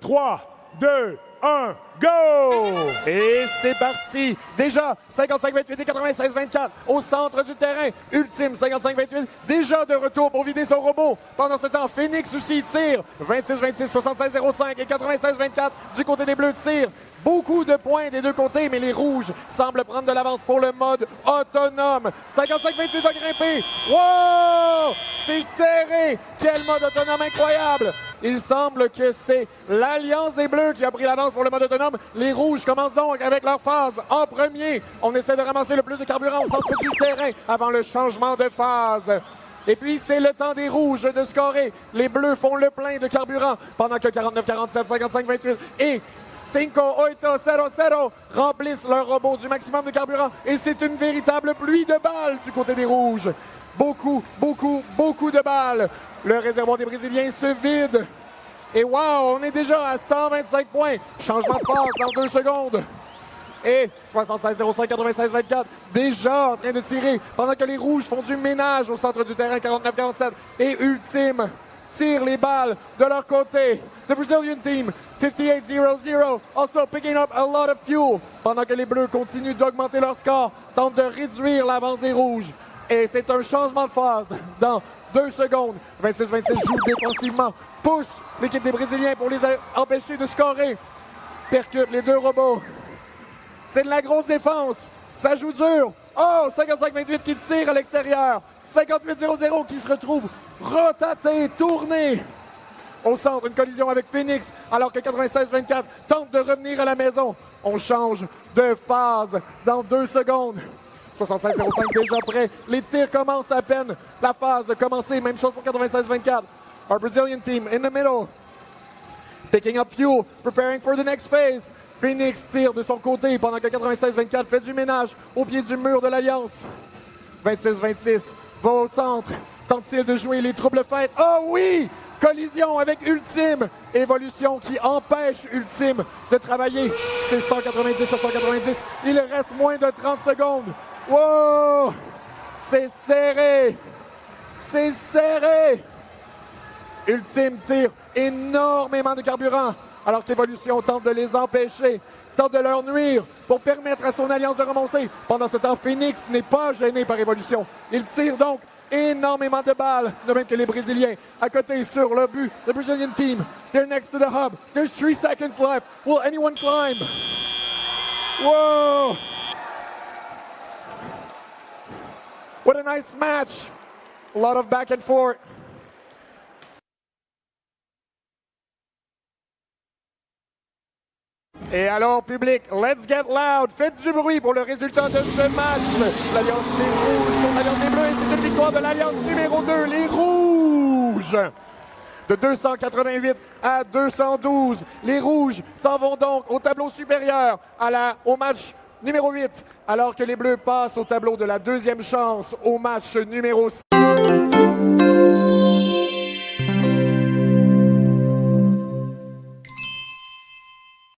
3, 2, 1, go! Et c'est parti! Déjà, 55-28 et 96-24 au centre du terrain. Ultime, 55-28, déjà de retour pour vider son robot. Pendant ce temps, Phoenix aussi tire. 26-26, 76-05 et 96-24 du côté des Bleus tire. Beaucoup de points des deux côtés, mais les Rouges semblent prendre de l'avance pour le mode autonome. 55-28 a grimpé. Wow! C'est serré! Quel mode autonome incroyable! Il semble que c'est l'Alliance des Bleus qui a pris l'avance pour le mode autonome. Les Rouges commencent donc avec leur phase en premier. On essaie de ramasser le plus de carburant au centre du terrain avant le changement de phase. Et puis, c'est le temps des Rouges de scorer. Les Bleus font le plein de carburant pendant que 49-47, 55-28 et 5-8-0-0 remplissent leur robot du maximum de carburant. Et c'est une véritable pluie de balles du côté des Rouges. Beaucoup de balles. Le réservoir des Brésiliens se vide. Et wow, on est déjà à 125 points. Changement de phase dans 2 secondes. Et 76-05, 96-24, déjà en train de tirer pendant que les Rouges font du ménage au centre du terrain, 49-47. Et Ultime tire les balles de leur côté. The Brazilian team, 58-0-0, also picking up a lot of fuel. Pendant que les Bleus continuent d'augmenter leur score, tentent de réduire l'avance des Rouges. Et c'est un changement de phase dans 2 secondes. 26-26 joue défensivement, pousse l'équipe des Brésiliens pour les empêcher de scorer. Percute les deux robots. C'est de la grosse défense. Ça joue dur. Oh, 55-28 qui tire à l'extérieur. 58-0-0 qui se retrouve rotaté, tourné. Au centre, une collision avec Phoenix, alors que 96-24 tente de revenir à la maison. On change de phase dans 2 secondes. 76-05 déjà prêt. Les tirs commencent à peine. La phase a commencé. Même chose pour 96-24. Our Brazilian team in the middle. Picking up fuel, preparing for the next phase. Phoenix tire de son côté pendant que 96-24 fait du ménage au pied du mur de l'Alliance. 26-26 va au centre. Tente-t-il de jouer les troubles fêtes? Oh oui! Collision avec Ultime. Évolution qui empêche Ultime de travailler. C'est 190 à 190. Il reste moins de 30 secondes. Wow! C'est serré. C'est serré. Ultime tire énormément de carburant. Alors qu'Evolution tente de les empêcher, tente de leur nuire pour permettre à son alliance de remonter. Pendant ce temps, Phoenix n'est pas gêné par Evolution. Il tire donc énormément de balles, de même que les Brésiliens. À côté, sur le but, the Brazilian team, they're next to the hub. There's 3 seconds left. Will anyone climb? Whoa! What a nice match. A lot of back and forth. Et alors, public, let's get loud. Faites du bruit pour le résultat de ce match. L'Alliance des Rouges contre l'Alliance des Bleus. Et c'est une victoire de l'Alliance numéro 2, les Rouges. De 288 à 212. Les Rouges s'en vont donc au tableau supérieur au match numéro 8, alors que les Bleus passent au tableau de la deuxième chance au match numéro 6.